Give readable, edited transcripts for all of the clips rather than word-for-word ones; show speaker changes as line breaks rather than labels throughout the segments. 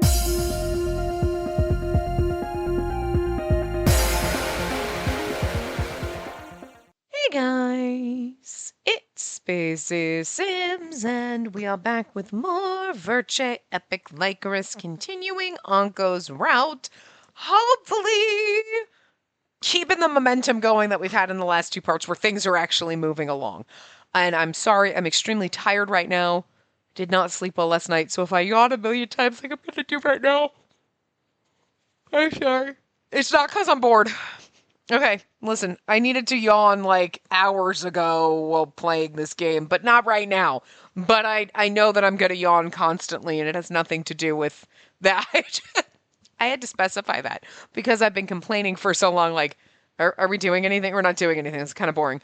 Hey guys, it's Spacey Sims, and we are back with more Virche Epic Lycoris, continuing Anko's route. Hopefully, keeping the momentum going that we've had in the last two parts where things are actually moving along. And I'm sorry, I'm extremely tired right now. Did not sleep well last night, so if I yawn a million times like I'm gonna do right now, I'm sorry. It's not because I'm bored. Okay, listen, I needed to yawn like hours ago while playing this game, but not right now. But I know that I'm going to yawn constantly, and it has nothing to do with that. I had to specify that because I've been complaining for so long, like, are we doing anything? We're not doing anything. It's kind of boring.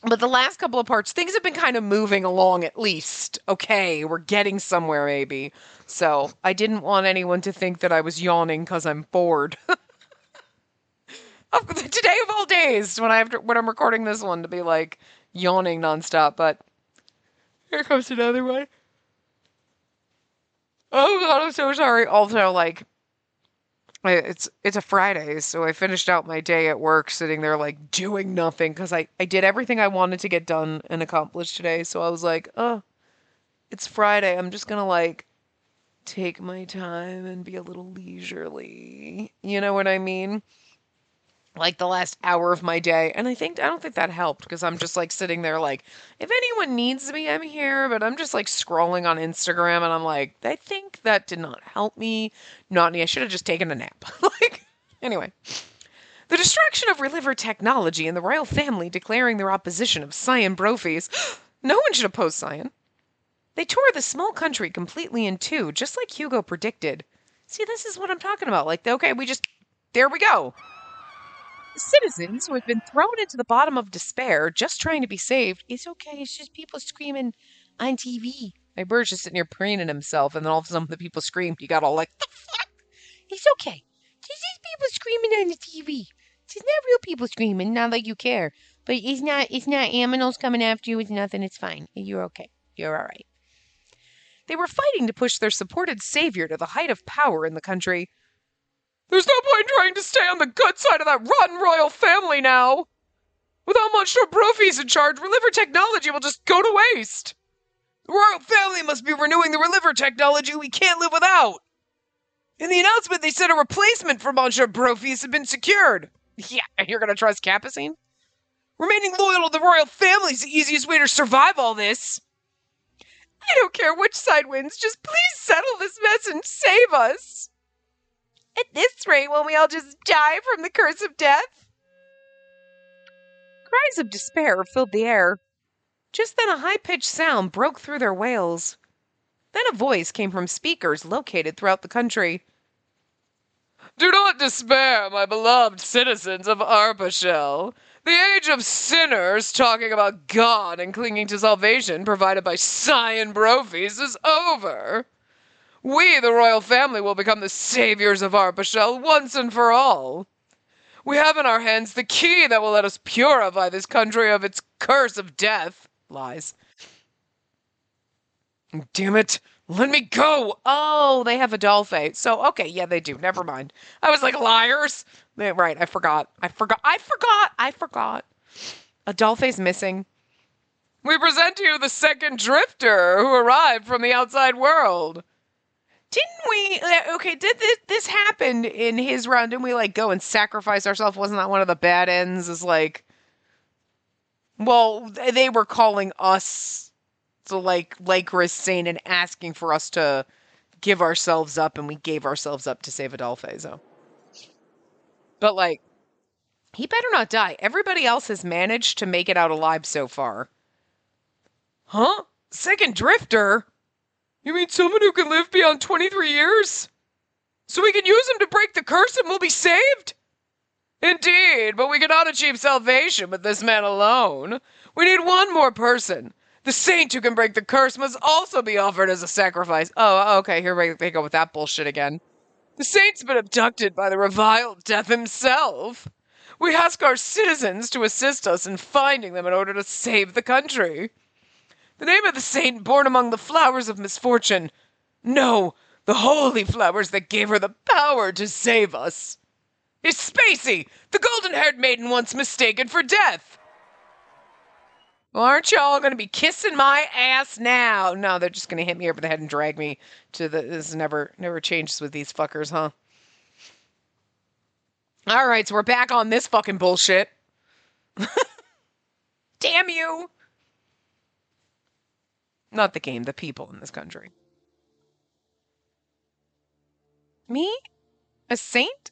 But the last couple of parts, things have been kind of moving along at least. Okay, we're getting somewhere maybe. So I didn't want anyone to think that I was yawning because I'm bored. Today of all days when I'm recording this one to be like yawning nonstop, but here comes another one. Oh god, I'm so sorry. Also, like it's a Friday, so I finished out my day at work sitting there like doing nothing because I did everything I wanted to get done and accomplished today. So I was like, oh, it's Friday. I'm just gonna like take my time and be a little leisurely. You know what I mean? Like the last hour of my day. And I don't think that helped because I'm just like sitting there like, if anyone needs me, I'm here. But I'm just like scrolling on Instagram and I'm like, I think that did not help me. Not me. I should have just taken a nap. Anyway. The destruction of Reliver technology and the royal family declaring their opposition of Cyan Brophies. No one should oppose Cyan. They tore the small country completely in two, just like Hugo predicted. See, this is what I'm talking about. Like, okay, there we go. Citizens who have been thrown into the bottom of despair just trying to be saved. It's okay, it's just people screaming on TV. My bird's just sitting here preening himself, and then all of a sudden the people screamed. You got all like, the fuck? It's okay. It's just people screaming on the TV. It's not real people screaming, not like you care. But it's not aminals coming after you, it's nothing, it's fine. You're okay. You're alright. They were fighting to push their supported savior to the height of power in the country. There's no point trying to stay on the good side of that rotten royal family now. Without Monsieur Brophies in charge, Reliver technology will just go to waste. The royal family must be renewing the Reliver technology we can't live without. In the announcement, they said a replacement for Monsieur Brophies had been secured. Yeah, and you're going to trust Capucine? Remaining loyal to the royal family is the easiest way to survive all this. I don't care which side wins, just please settle this mess and save us. At this rate, won't we all just die from the curse of death? Cries of despair filled the air. Just then a high-pitched sound broke through their wails. Then a voice came from speakers located throughout the country. Do not despair, my beloved citizens of Arpachel. The age of sinners talking about God and clinging to salvation provided by Cyan Brophies is over. We, the royal family, will become the saviors of Arpachel once and for all. We have in our hands the key that will let us purify this country of its curse of death. Lies. Damn it. Let me go. Oh, they have Adolphe. So, okay, yeah, they do. Never mind. I was like, liars. Right, I forgot. Adolphe's missing. We present to you the second drifter who arrived from the outside world. Didn't we, okay, did this happen in his round? Didn't we, like, go and sacrifice ourselves? Wasn't that one of the bad ends? Is like, well, they were calling us to, like Lycoris saying and asking for us to give ourselves up, and we gave ourselves up to save Adolphe, so. But, like, he better not die. Everybody else has managed to make it out alive so far. Huh? Second drifter? You mean someone who can live beyond 23 years? So we can use him to break the curse and we'll be saved? Indeed, but we cannot achieve salvation with this man alone. We need one more person. The saint who can break the curse must also be offered as a sacrifice. Oh, okay, here they go with that bullshit again. The saint's been abducted by the reviled Death himself. We ask our citizens to assist us in finding them in order to save the country. The name of the saint born among the flowers of misfortune. No, The holy flowers that gave her the power to save us. It's Spacey, the golden-haired maiden once mistaken for death. Well, aren't y'all going to be kissing my ass now? No, they're just going to hit me over the head and drag me to the... This never changes with these fuckers, huh? All right, so we're back on this fucking bullshit. Damn you! Not the game, the people in this country. Me? A saint?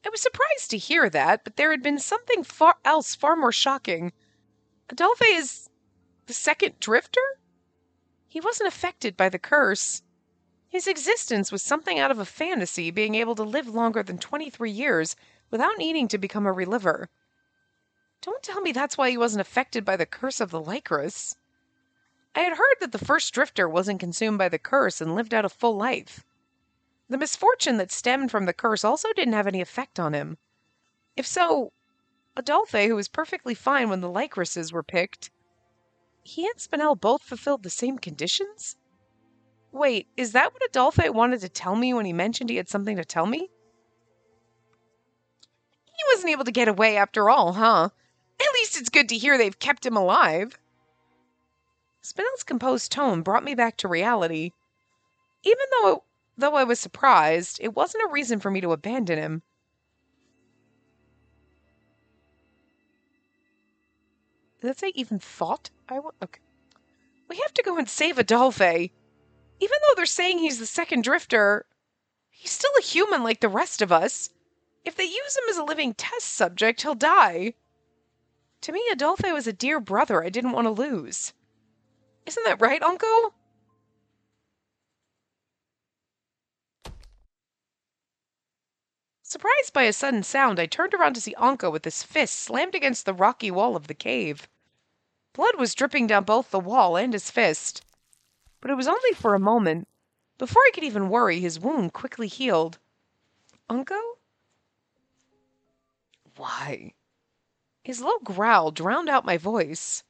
I was surprised to hear that, but there had been something far more shocking. Adolphe is the second drifter? He wasn't affected by the curse. His existence was something out of a fantasy, being able to live longer than 23 years without needing to become a reliver. Don't tell me that's why he wasn't affected by the curse of the Lycoris. I had heard that the first drifter wasn't consumed by the curse and lived out a full life. The misfortune that stemmed from the curse also didn't have any effect on him. If so, Adolphe, who was perfectly fine when the Lycorises were picked, he and Spinel both fulfilled the same conditions? Wait, is that what Adolphe wanted to tell me when he mentioned he had something to tell me? He wasn't able to get away after all, huh? At least it's good to hear they've kept him alive. Spinel's composed tone brought me back to reality. Even though I was surprised, it wasn't a reason for me to abandon him. Did that say even thought? Okay. We have to go and save Adolphe. Even though they're saying he's the second drifter, he's still a human like the rest of us. If they use him as a living test subject, he'll die. To me, Adolphe was a dear brother I didn't want to lose. Isn't that right, Uncle? Surprised by a sudden sound, I turned around to see Anko with his fist slammed against the rocky wall of the cave. Blood was dripping down both the wall and his fist. But it was only for a moment. Before I could even worry, his wound quickly healed. Unko? Why? His low growl drowned out my voice.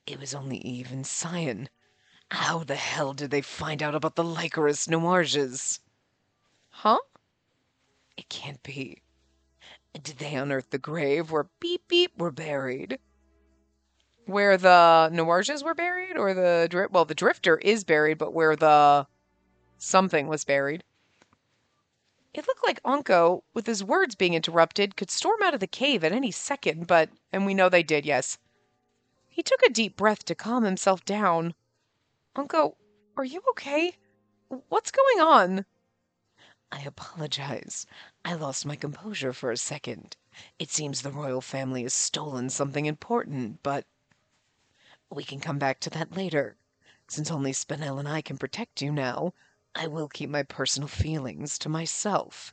It was only Eve and Cyan. How the hell did they find out about the Lycoris Noirs? Huh? It can't be. Did they unearth the grave where Beep Beep were buried? Where the Noirs were buried? Or the Drifter is buried, but where the something was buried? It looked like Anko, with his words being interrupted, could storm out of the cave at any second, and we know they did, yes. He took a deep breath to calm himself down. Anko, are you okay? What's going on? I apologize. I lost my composure for a second. It seems the royal family has stolen something important, but we can come back to that later. Since only Spinel and I can protect you now, I will keep my personal feelings to myself.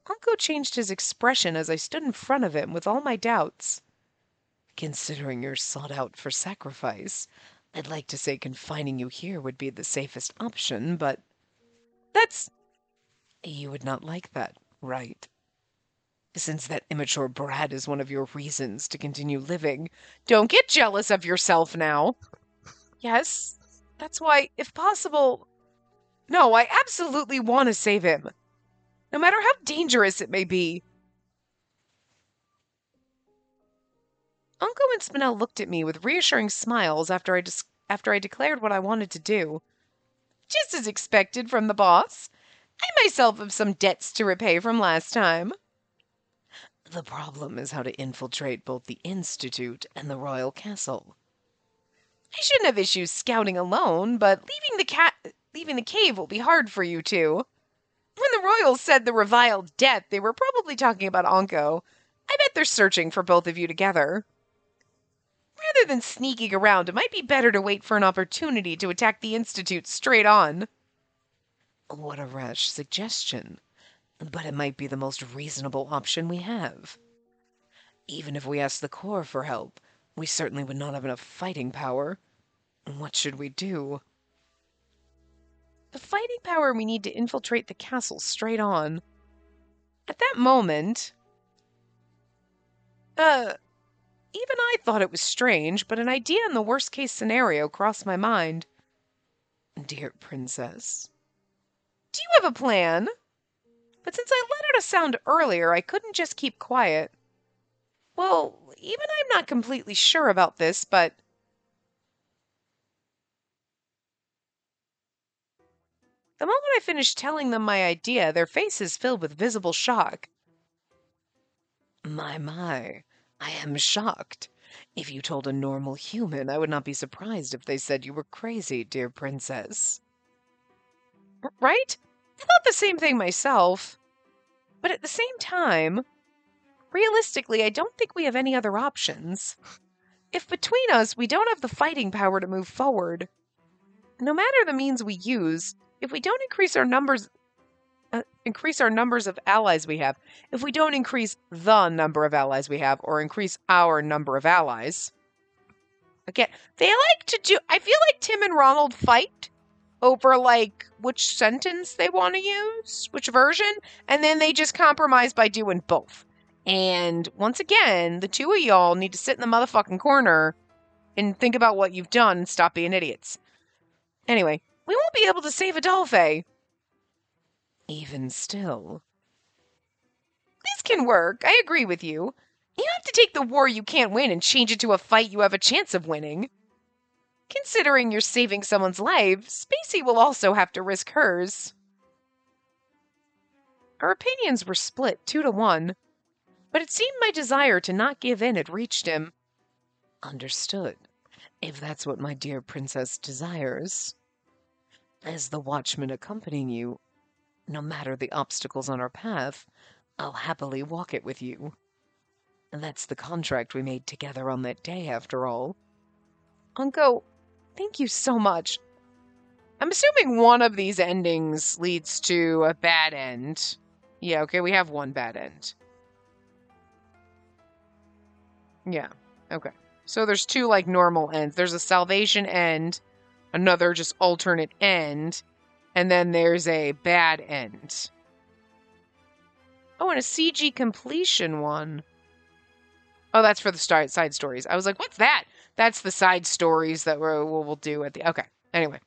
Anko changed his expression as I stood in front of him with all my doubts. Considering you're sought out for sacrifice, I'd like to say confining you here would be the safest option, but you would not like that, right? Since that immature brat is one of your reasons to continue living, don't get jealous of yourself now. Yes, that's why, if possible... No, I absolutely want to save him. No matter how dangerous it may be. Uncle and Spinel looked at me with reassuring smiles after I declared what I wanted to do. Just as expected from the boss. I myself have some debts to repay from last time. The problem is how to infiltrate both the Institute and the Royal Castle. I shouldn't have issues scouting alone, but leaving the cave will be hard for you two. When the Royals said the reviled death, they were probably talking about Anko. I bet they're searching for both of you together. Rather than sneaking around, it might be better to wait for an opportunity to attack the Institute straight on. What a rash suggestion. But it might be the most reasonable option we have. Even if we asked the Corps for help, we certainly would not have enough fighting power. What should we do? The fighting power we need to infiltrate the castle straight on. At that moment... even I thought it was strange, but an idea in the worst-case scenario crossed my mind. Dear princess. Do you have a plan? But since I let out a sound earlier, I couldn't just keep quiet. Well, even I'm not completely sure about this, but... The moment I finished telling them my idea, their faces filled with visible shock. My, I am shocked. If you told a normal human, I would not be surprised if they said you were crazy, dear princess. Right? I thought the same thing myself. But at the same time, realistically, I don't think we have any other options. If between us we don't have the fighting power to move forward, no matter the means we use, if we don't increase our numbers of allies we have, if we don't increase the number of allies we have, or increase our number of allies. Again, they like to do, I feel like Tim and Ronald fight over, like, which sentence they want to use, which version, and then they just compromise by doing both. And once again, the two of y'all need to sit in the motherfucking corner and think about what you've done and stop being idiots. Anyway, we won't be able to save Adolphe. Even still. This can work. I agree with you. You have to take the war you can't win and change it to a fight you have a chance of winning. Considering you're saving someone's life, Spacey will also have to risk hers. Our opinions were split 2-1, but it seemed my desire to not give in had reached him. Understood, if that's what my dear princess desires. As the watchman accompanying you, no matter the obstacles on our path, I'll happily walk it with you. And that's the contract we made together on that day, after all. Unko, thank you so much. I'm assuming one of these endings leads to a bad end. Yeah, okay, we have one bad end. Yeah, okay. So there's two, like, normal ends. There's a salvation end, another just alternate end, and then there's a bad end. Oh, and a CG completion one. Oh, that's for the side stories. I was like, what's that? That's the side stories that we'll do at the... Okay, anyway.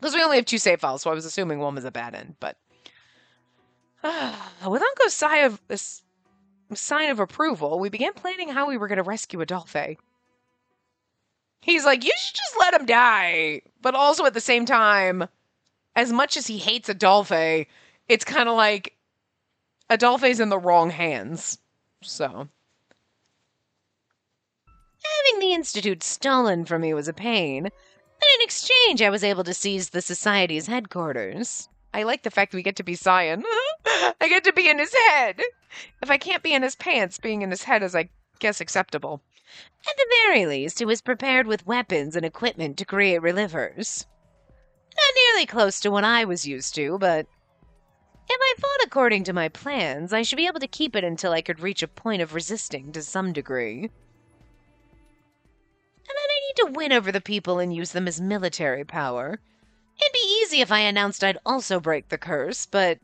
Because we only have 2 save files, so I was assuming one was a bad end, but... with Unco's sign of approval, we began planning how we were going to rescue Adolphe. He's like, you should just let him die. But also at the same time, as much as he hates Adolphe, it's kind of like Adolphe's in the wrong hands. So... Having the Institute stolen from me was a pain, but in exchange I was able to seize the Society's headquarters. I like the fact that we get to be Cyan. I get to be in his head. If I can't be in his pants, being in his head is, I guess, acceptable. At the very least, he was prepared with weapons and equipment to create relivers. Not nearly close to what I was used to, but if I fought according to my plans, I should be able to keep it until I could reach a point of resisting to some degree. And then I need to win over the people and use them as military power. It'd be easy if I announced I'd also break the curse, but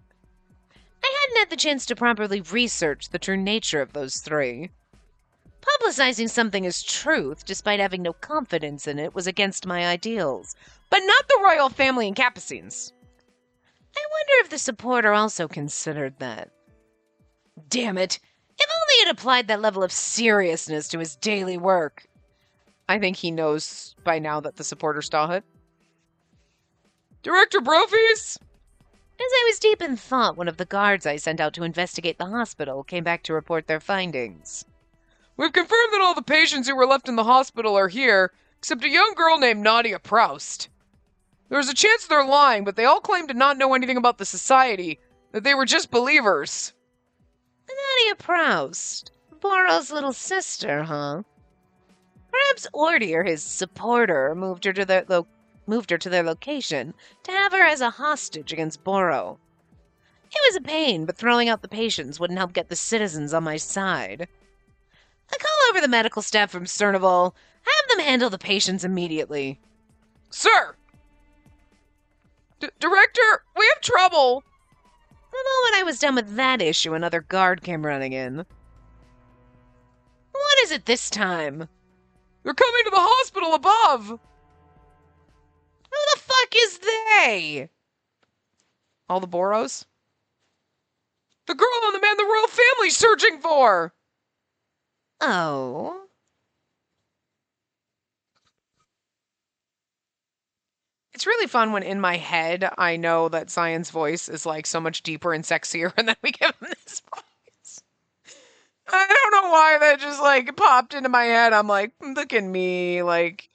I hadn't had the chance to properly research the true nature of those 3. Publicizing something as truth, despite having no confidence in it, was against my ideals. But not the royal family and Capucines. I wonder if the supporter also considered that. Damn it! If only he'd applied that level of seriousness to his daily work. I think he knows by now that the supporter saw it. Director Brophies! As I was deep in thought, one of the guards I sent out to investigate the hospital came back to report their findings. We've confirmed that all the patients who were left in the hospital are here, except a young girl named Nadia Proust. There's a chance they're lying, but they all claim to not know anything about the Society, that they were just believers. Nadia Proust? Boro's little sister, huh? Perhaps Ordier, his supporter, moved her to their location to have her as a hostage against Boro. It was a pain, but throwing out the patients wouldn't help get the citizens on my side. I call over the medical staff from Cernival. Have them handle the patients immediately. Sir! Director, we have trouble! The moment I was done with that issue, another guard came running in. What is it this time? They're coming to the hospital above! Who the fuck fuck is they? All the Boros? The girl and the man the royal family's searching for!
Oh.
It's really fun when in my head I know that Cyan's voice is like so much deeper and sexier, and then we give him this voice. I don't know why that just like popped into my head. I'm like, look at me, like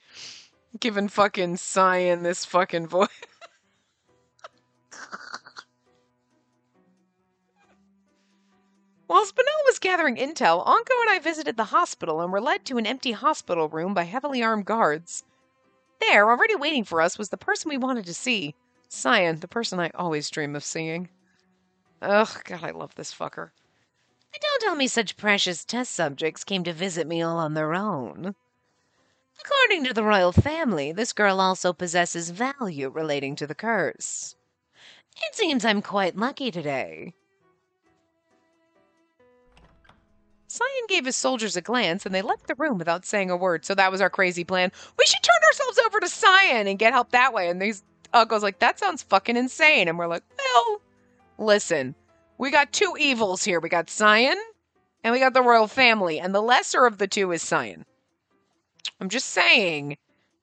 giving fucking Cyan this fucking voice. While Spinell was gathering intel, Anko and I visited the hospital and were led to an empty hospital room by heavily armed guards. There, already waiting for us, was the person we wanted to see. Cyan, the person I always dream of seeing. Ugh, God, I love this fucker.
Don't tell me such precious test subjects came to visit me all on their own. According to the royal family, this girl also possesses value relating to the curse. It seems I'm quite lucky today.
Cyan gave his soldiers a glance, and they left the room without saying a word. So that was our crazy plan. We should turn ourselves over to Cyan and get help that way. And these uncles like, that sounds fucking insane. And we're like, well, listen, we got two evils here. We got Cyan, and we got the royal family. And the lesser of the two is Cyan. I'm just saying,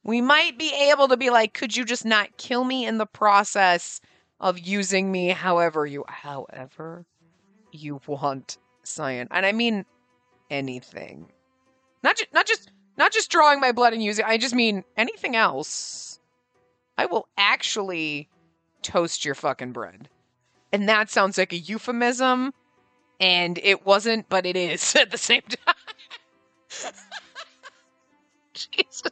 we might be able to be like, could you just not kill me in the process of using me however you want, Cyan. And I mean anything. Not just drawing my blood and using, I just mean anything else. I will actually toast your fucking bread. And that sounds like a euphemism, and it wasn't, but it is at the same time. Jesus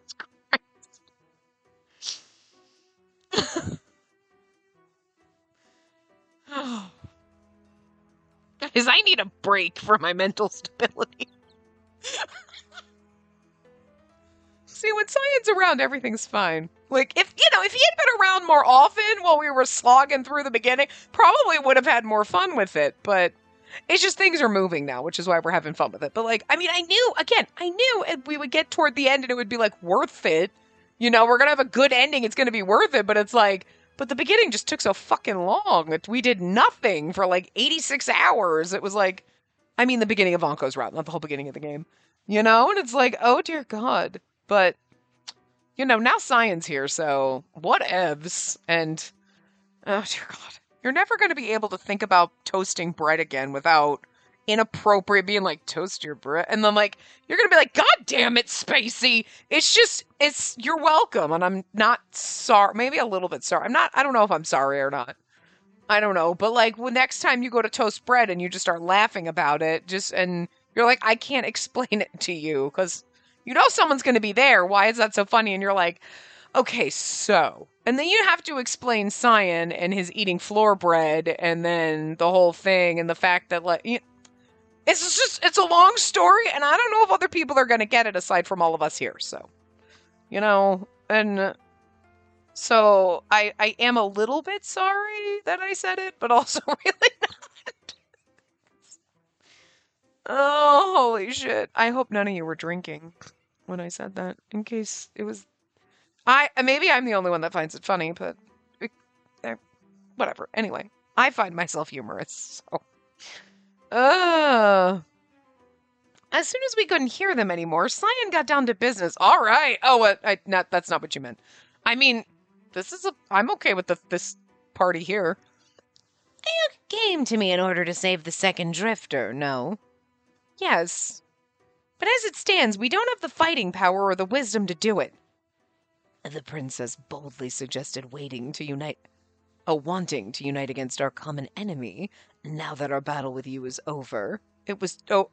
Christ. Guys, I need a break for my mental stability. See, when Cyan's around, everything's fine. Like, if he had been around more often while we were slogging through the beginning, probably would have had more fun with it, but it's just things are moving now, which is why we're having fun with it. But, like, I mean, I knew we would get toward the end and it would be, like, worth it. We're going to have a good ending. It's going to be worth it, but it's like, but the beginning just took so fucking long. We did nothing for, like, 86 hours. It was like, I mean, the beginning of Anko's route, not the whole beginning of the game. And it's like, oh, dear God. But, now Cyan's here, so whatevs. And, oh, dear God. You're never going to be able to think about toasting bread again without inappropriate being like, toast your bread. And then, like, you're going to be like, God damn it, Spacey. You're welcome. And I'm not sorry. Maybe a little bit sorry. I don't know if I'm sorry or not. I don't know. But, like, when next time you go to toast bread and you just start laughing about it, and you're like, I can't explain it to you because someone's going to be there. Why is that so funny? And you're like, okay, so. And then you have to explain Cyan and his eating floor bread and then the whole thing and the fact that, like, it's a long story, and I don't know if other people are going to get it aside from all of us here. So, and so I am a little bit sorry that I said it, but also really not. Oh, holy shit. I hope none of you were drinking when I said that, in case it was... Maybe I'm the only one that finds it funny, but whatever. Anyway, I find myself humorous, so... As soon as we couldn't hear them anymore, Cyan got down to business. All right. Oh, that's not what you meant. I mean, I'm okay with this party here.
You came to me in order to save the second drifter, no?
Yes. But as it stands, we don't have the fighting power or the wisdom to do it.
The princess boldly suggested wanting to unite against our common enemy, now that our battle with you is over.
It was it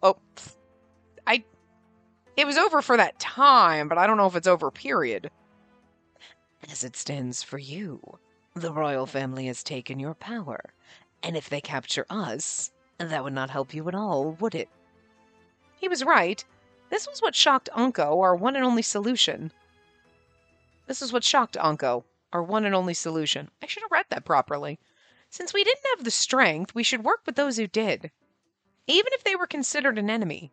was over for that time, but I don't know if it's over, period.
As it stands for you, the royal family has taken your power, and if they capture us, that would not help you at all, would it?
He was right. This was what shocked Anko, our one and only solution. I should have read that properly. Since we didn't have the strength, we should work with those who did, even if they were considered an enemy.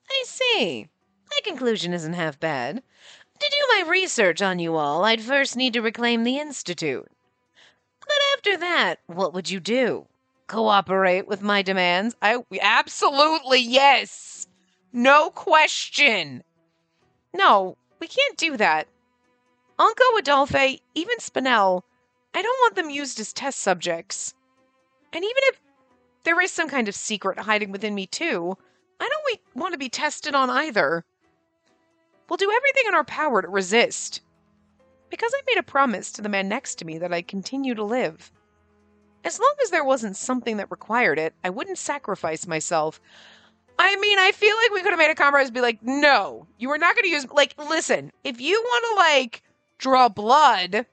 I see. That conclusion isn't half bad. To do my research on you all, I'd first need to reclaim the Institute. But after that, what would you do? Cooperate with my demands?
Absolutely yes. No question. No, we can't do that. Unco, Adolphe, even Spinel, I don't want them used as test subjects. And even if there is some kind of secret hiding within me too, I don't want to be tested on either. We'll do everything in our power to resist. Because I made a promise to the man next to me that I'd continue to live. As long as there wasn't something that required it, I wouldn't sacrifice myself. I mean, I feel like we could have made a compromise and be like, no, you are not going to use, like, listen, if you want to, like, draw blood,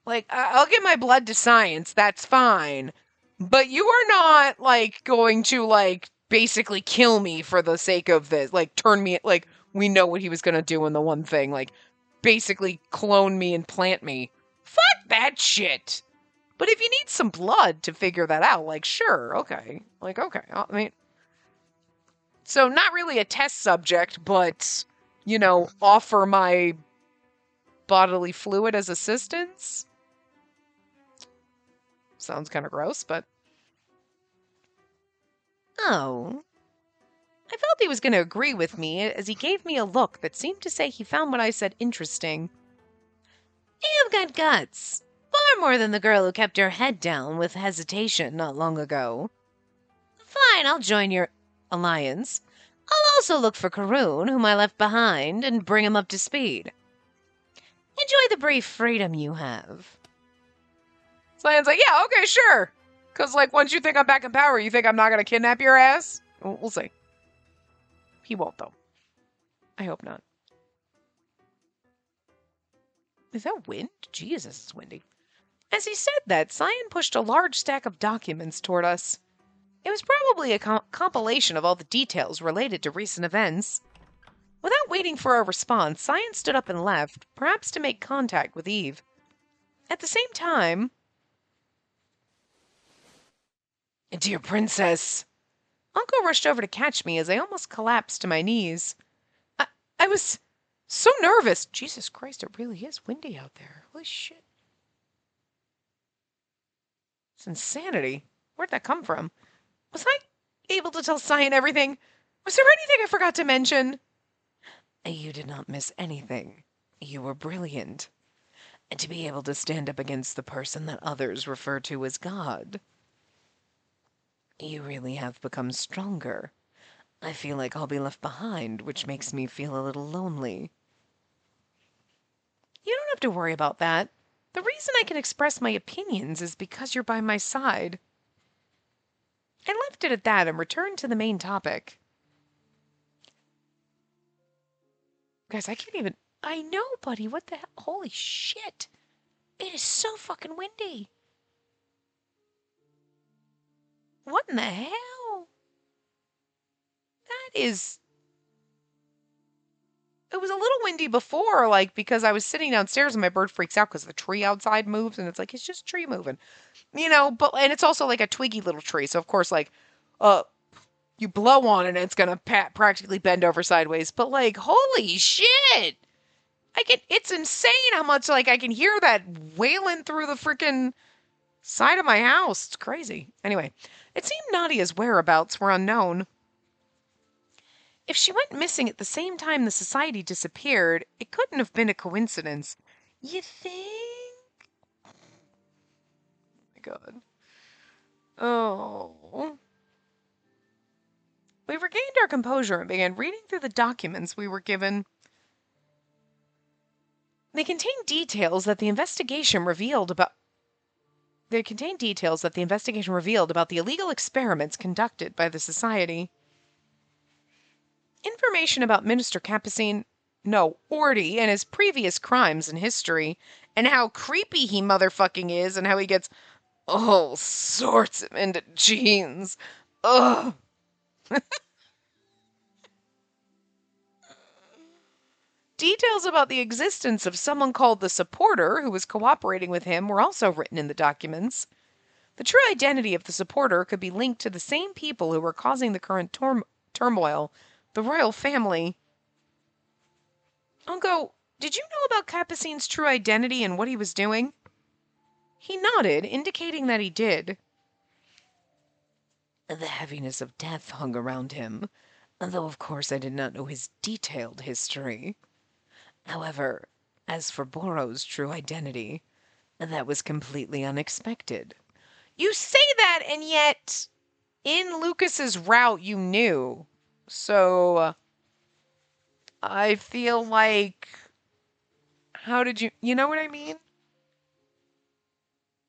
like, I'll give my blood to science, that's fine. But you are not, like, going to, like, basically kill me for the sake of this. Like, turn me, like, we know what he was going to do in the one thing. Like, basically clone me and plant me. Fuck that shit. But if you need some blood to figure that out, like, sure, okay. Like, okay. I mean, so not really a test subject, but, you know, offer my bodily fluid as assistance. Sounds kind of gross, but...
Oh. I felt he was going to agree with me as he gave me a look that seemed to say he found what I said interesting. You've got guts. Far more than the girl who kept her head down with hesitation not long ago. Fine, I'll join your alliance. I'll also look for Karoon, whom I left behind, and bring him up to speed. Enjoy the brief freedom you have.
Cyan's like, yeah, okay, sure. Because, like, once you think I'm back in power, you think I'm not going to kidnap your ass? We'll see. He won't, though. I hope not. Is that wind? Jesus, it's windy. As he said that, Cyan pushed a large stack of documents toward us. It was probably a compilation of all the details related to recent events. Without waiting for a response, Cyan stood up and left, perhaps to make contact with Eve. At the same time... Dear Princess... Uncle rushed over to catch me as I almost collapsed to my knees. I was so nervous. Jesus Christ, it really is windy out there. Holy shit. It's insanity. Where'd that come from? Was I able to tell Cyan everything? Was there anything I forgot to mention? You did not miss anything. You were brilliant. And to be able to stand up against the person that others refer to as God. You really have become stronger. I feel like I'll be left behind, which makes me feel a little lonely. You don't have to worry about that. The reason I can express my opinions is because you're by my side. I left it at that and returned to the main topic. Guys, I can't even... I know, buddy. What the hell? Holy shit. It is so fucking windy. What in the hell? That is... It was a little windy before, like, because I was sitting downstairs and my bird freaks out because the tree outside moves, and it's like, it's just tree moving. You know, but, and it's also like a twiggy little tree, so of course, like, you blow on it and it's gonna practically bend over sideways, but like, holy shit! It's insane how much, like, I can hear that wailing through the freaking side of my house. It's crazy. Anyway, it seemed Nadia's whereabouts were unknown. If she went missing at the same time the society disappeared, it couldn't have been a coincidence. You think? Oh my god. Oh. We regained our composure and began reading through the documents we were given. They contained details that the investigation revealed about the illegal experiments conducted by the society. Information about Minister Orty, and his previous crimes and history, and how creepy he motherfucking is, and how he gets all sorts of into jeans. Ugh. Details about the existence of someone called the Supporter who was cooperating with him were also written in the documents. The true identity of the Supporter could be linked to the same people who were causing the current turmoil, the royal family. Uncle, Did you know about Capucine's true identity and what he was doing? He nodded, indicating that he did.
The heaviness of death hung around him, though of course I did not know his detailed history. However, as for Borrow's true identity, that was completely unexpected.
You say that, and yet, in Lucas's route, you knew. So, I feel like. How did you. You know what I mean?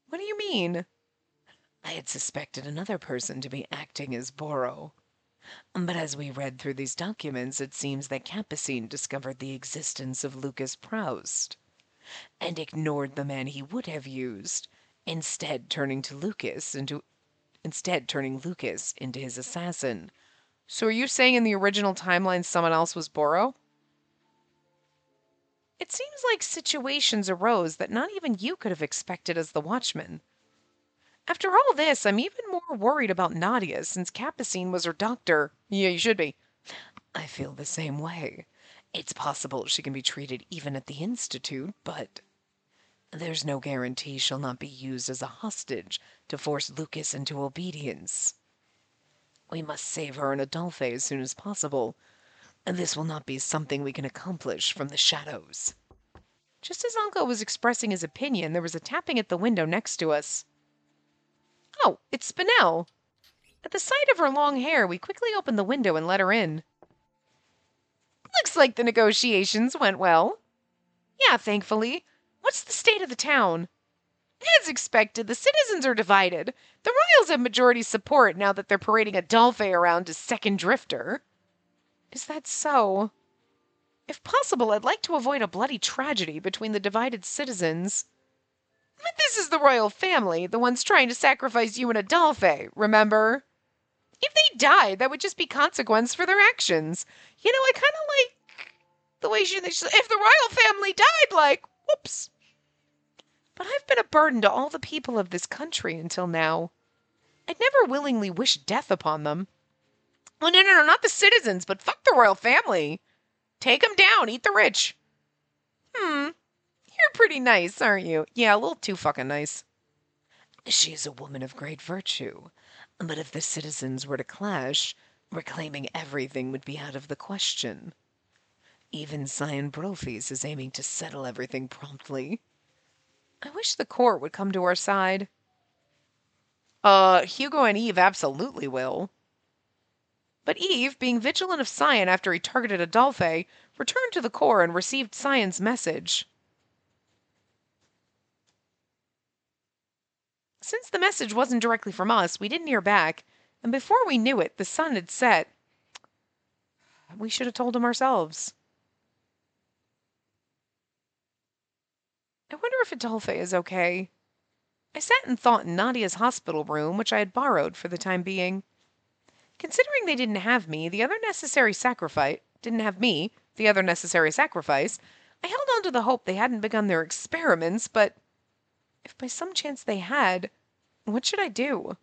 What do you mean?
I had suspected another person to be acting as Borrow. But as we read through these documents, it seems that Capucine discovered the existence of Lucas Proust and ignored the man he would have used, instead turning Lucas into his assassin.
So, are you saying in the original timeline someone else was Borrow? It seems like situations arose that not even you could have expected as the Watchman. After all this, I'm even more worried about Nadia since Capucine was her doctor. Yeah, you should be.
I feel the same way. It's possible she can be treated even at the Institute, but there's no guarantee she'll not be used as a hostage to force Lucas into obedience. We must save her and Adolphe as soon as possible, and this will not be something we can accomplish from the shadows.
Just as Uncle was expressing his opinion, there was a tapping at the window next to us. Oh, it's Spinel. At the sight of her long hair, we quickly opened the window and let her in. Looks like the negotiations went well. Yeah, thankfully. What's the state of the town? As expected, the citizens are divided. The royals have majority support now that they're parading Adolphe around as second drifter. Is that so? If possible, I'd like to avoid a bloody tragedy between the divided citizens. But this is the royal family, the ones trying to sacrifice you and Adolphe, remember? If they died, that would just be consequence for their actions. You know, I kind of like the way if the royal family died, like, whoops. But I've been a burden to all the people of this country until now. I'd never willingly wish death upon them. Oh, no, not the citizens, but fuck the royal family. Take 'em down, eat the rich. You're pretty nice, aren't you? Yeah, a little too fucking nice.
She is a woman of great virtue, but if the citizens were to clash, reclaiming everything would be out of the question. Even Scion Brophis is aiming to settle everything promptly.
I wish the court would come to our side. Hugo and Eve absolutely will. But Eve, being vigilant of Scion after he targeted Adolphe, returned to the core and received Scion's message. Since the message wasn't directly from us, we didn't hear back, and before we knew it, the sun had set. We should have told him ourselves. I wonder if Adolphe is okay. I sat and thought in Nadia's hospital room, which I had borrowed for the time being. Considering they didn't have me, the other necessary sacrifice, I held on to the hope they hadn't begun their experiments, but if by some chance they had, what should I do?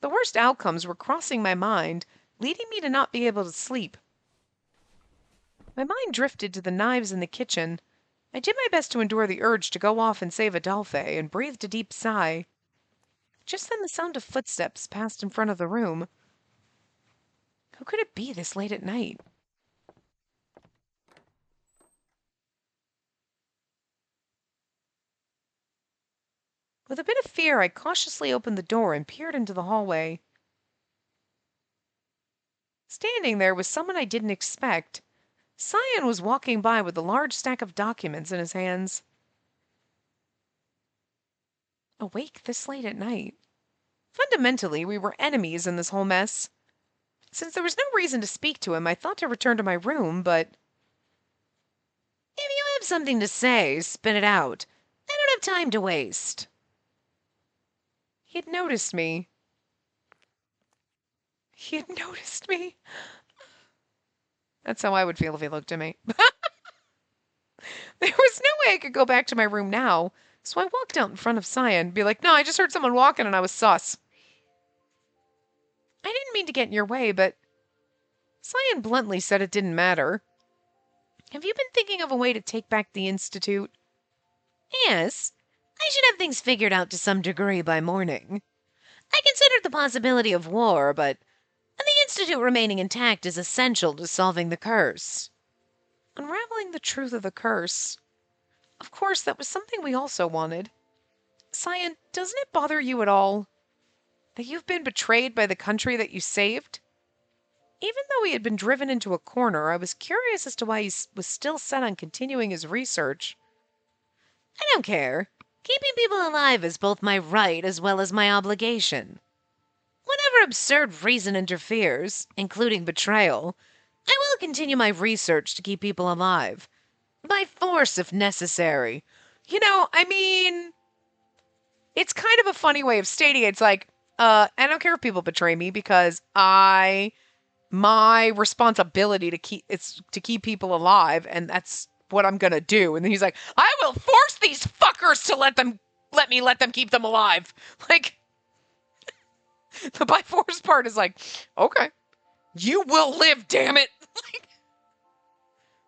The worst outcomes were crossing my mind, leading me to not be able to sleep. My mind drifted to the knives in the kitchen. I did my best to endure the urge to go off and save Adolphe, and breathed a deep sigh. Just then the sound of footsteps passed in front of the room. Who could it be this late at night? With a bit of fear, I cautiously opened the door and peered into the hallway. Standing there was someone I didn't expect. Scion was walking by with a large stack of documents in his hands. Awake this late at night. Fundamentally, we were enemies in this whole mess. Since there was no reason to speak to him, I thought to return to my room, but
if you have something to say, spit it out. I don't have time to waste.
He had noticed me. He had noticed me. That's how I would feel if he looked at me. There was no way I could go back to my room now, so I walked out in front of Scion and be like, no, I just heard someone walking and I was sus. I didn't mean to get in your way, but Scion bluntly said it didn't matter.
Have you been thinking of a way to take back the Institute? Yes. I should have things figured out to some degree by morning. I considered the possibility of war, but the Institute remaining intact is essential to solving the curse.
Unraveling the truth of the curse. Of course, that was something we also wanted. Cyan, doesn't it bother you at all that you've been betrayed by the country that you saved? Even though he had been driven into a corner, I was curious as to why was still set on continuing his research.
I don't care. Keeping people alive is both my right as well as my obligation. Whatever absurd reason interferes, including betrayal, I will continue my research to keep people alive. By force, if necessary.
I mean, it's kind of a funny way of stating it. It's like, I don't care if people betray me because my responsibility to keep people alive, and that's what I'm gonna do. And then he's like, I will force these fuckers to let me keep them alive. Like, the by force part is like, okay, you will live, damn it.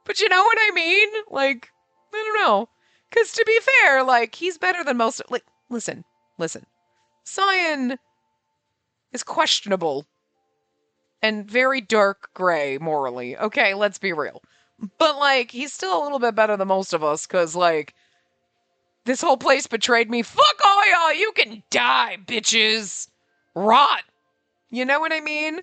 But you know what I mean? Like, I don't know. Because to be fair, like, he's better than most. Like, listen. Cyan is questionable and very dark gray morally. Okay, let's be real. But, like, he's still a little bit better than most of us because, like, this whole place betrayed me. Fuck all y'all. You can die, bitches. Rot. You know what I mean?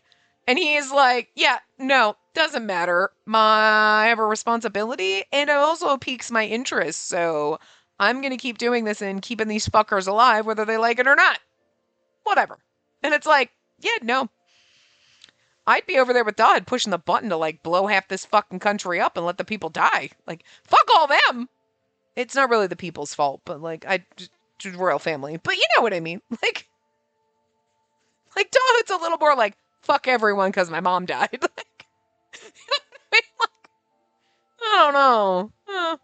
And he's like, yeah, no, doesn't matter. I have a responsibility, and it also piques my interest, so I'm gonna keep doing this and keeping these fuckers alive, whether they like it or not. Whatever. And it's like, yeah, no. I'd be over there with Dodd pushing the button to, like, blow half this fucking country up and let the people die. Like, fuck all them! It's not really the people's fault, but, like, royal family. But you know what I mean. Like Dodd's a little more like, fuck everyone because my mom died. Like, you know what I mean? Like, I don't know.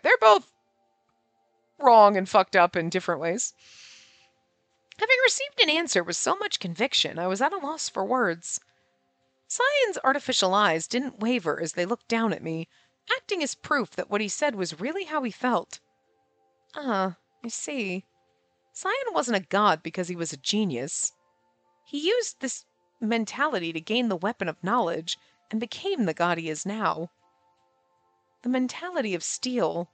They're both wrong and fucked up in different ways. Having received an answer with so much conviction, I was at a loss for words. Cyan's artificial eyes didn't waver as they looked down at me, acting as proof that what he said was really how he felt. I see. Cyan wasn't a god because he was a genius. He used this mentality to gain the weapon of knowledge and became the god he is now. The mentality of steel,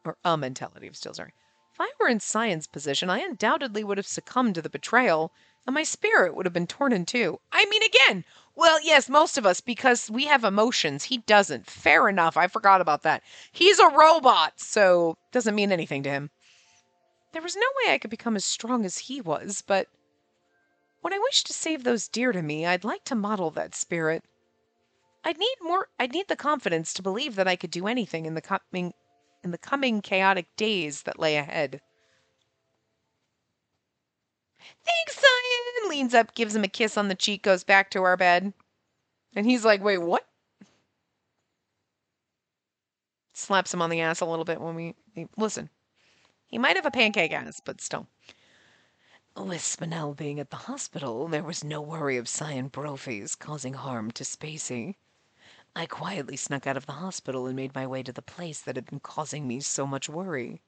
or a mentality of steel, sorry. If I were in Cyan's position, I undoubtedly would have succumbed to the betrayal, and my spirit would have been torn in two. I mean, again, well, yes, most of us, because we have emotions. He doesn't. Fair enough. I forgot about that. He's a robot, so doesn't mean anything to him. There was no way I could become as strong as he was, but when I wish to save those dear to me, I'd like to model that spirit. I'd need the confidence to believe that I could do anything in the coming chaotic days that lay ahead. Thanks, Cyan! Leans up, gives him a kiss on the cheek, goes back to our bed. And he's like, wait, what? Slaps him on the ass a little bit when listen. He might have a pancake ass, but still. With Spinel being at the hospital, there was no worry of Cyan Brophies causing harm to Spacey. I quietly snuck out of the hospital and made my way to the place that had been causing me so much worry.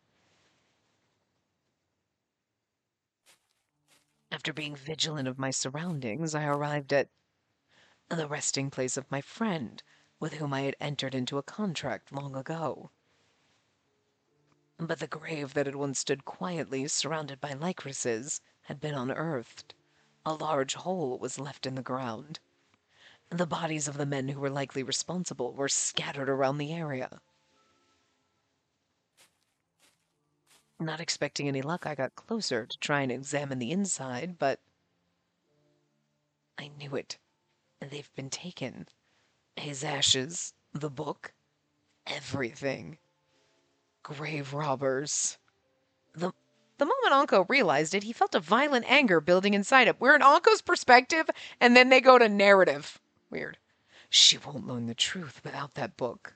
After being vigilant of my surroundings, I arrived at the resting place of my friend, with whom I had entered into a contract long ago. But the grave that had once stood quietly, surrounded by Lycorises, had been unearthed. A large hole was left in the ground. The bodies of the men who were likely responsible were scattered around the area. Not expecting any luck, I got closer to try and examine the inside, but I knew it. They've been taken. His ashes, the book, everything. Grave robbers. The moment Anko realized it, he felt a violent anger building inside him. We're in Anko's perspective, and then they go to narrative. Weird. She won't learn the truth without that book.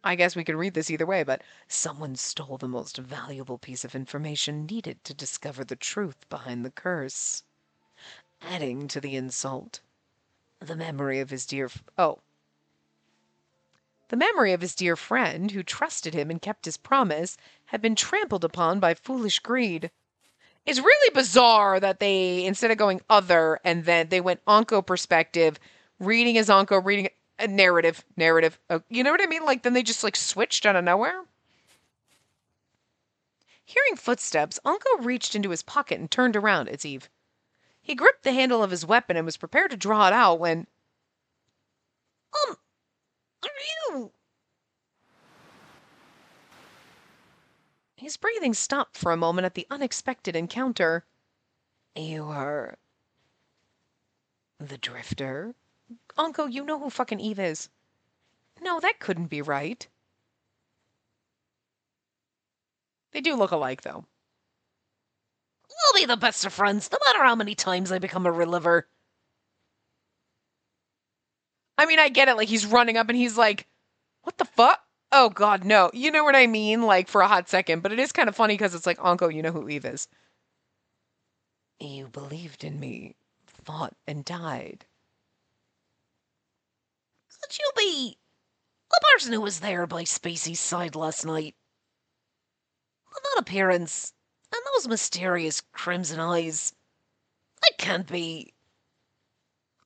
I guess we could read this either way, but someone stole the most valuable piece of information needed to discover the truth behind the curse.
Adding to the insult, the memory of his dear the memory of his dear friend, who trusted him and kept his promise, had been trampled upon by foolish greed. It's really bizarre that they, instead of going other, and then they went Onko perspective, reading as Onko, reading a narrative. You know what I mean? Like, then they just, like, switched out of nowhere. Hearing footsteps, Onko reached into his pocket and turned around at Eve. He gripped the handle of his weapon and was prepared to draw it out when... Are you... His breathing stopped for a moment at the unexpected encounter. You are... the Drifter? Onko, you know who fucking Eve is. No, that couldn't be right. They do look alike, though. We'll be the best of friends, no matter how many times I become a reliver. I mean, I get it, like, he's running up and he's like, what the fuck? Oh, God, no. You know what I mean? Like, for a hot second. But it is kind of funny because it's like, Onko, you know who Eve is. You believed in me, fought and died. Could you be the person who was there by Spacey's side last night? That appearance, and those mysterious crimson eyes. I can't be.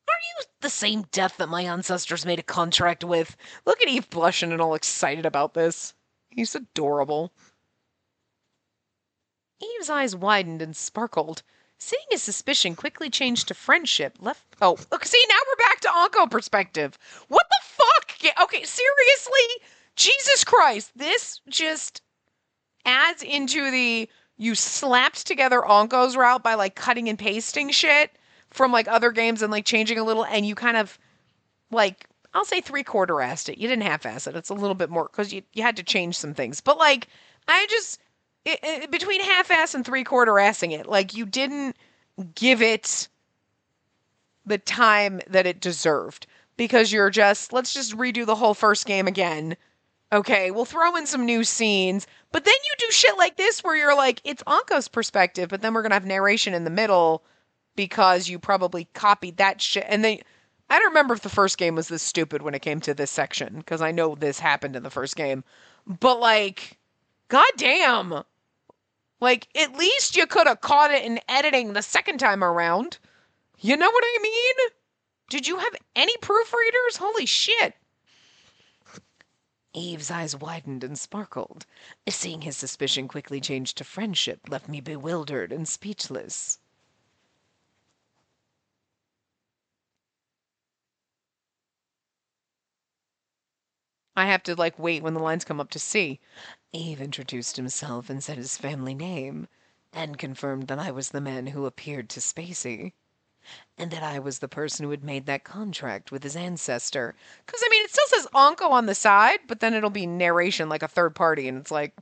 Are you the same death that my ancestors made a contract with? Look at Eve blushing and all excited about this. He's adorable. Eve's eyes widened and sparkled. Seeing his suspicion quickly changed to friendship, Oh, look, see, now we're back to Onko perspective. What the fuck? Yeah, okay, seriously? Jesus Christ, this just adds into the you slapped together Onko's route by, like, cutting and pasting shit from, like, other games and, like, changing a little, and you kind of, like, I'll say three-quarter-assed it. You didn't half-ass it. It's a little bit more, because you had to change some things. But, like, I just... between half-ass and three-quarter-assing it, like, you didn't give it the time that it deserved. Because you're just, let's just redo the whole first game again. Okay, we'll throw in some new scenes. But then you do shit like this where you're like, it's Anko's perspective, but then we're going to have narration in the middle because you probably copied that shit. And I don't remember if the first game was this stupid when it came to this section, because I know this happened in the first game. But, like, goddamn. Like, at least you could have caught it in editing the second time around. You know what I mean? Did you have any proofreaders? Holy shit. Eve's eyes widened and sparkled. Seeing his suspicion quickly change to friendship left me bewildered and speechless. I have to, like, wait when the lines come up to see. Eve introduced himself and said his family name, and confirmed that I was the man who appeared to Spacey, and that I was the person who had made that contract with his ancestor. Because, I mean, it still says Onko on the side, but then it'll be narration like a third party, and it's like...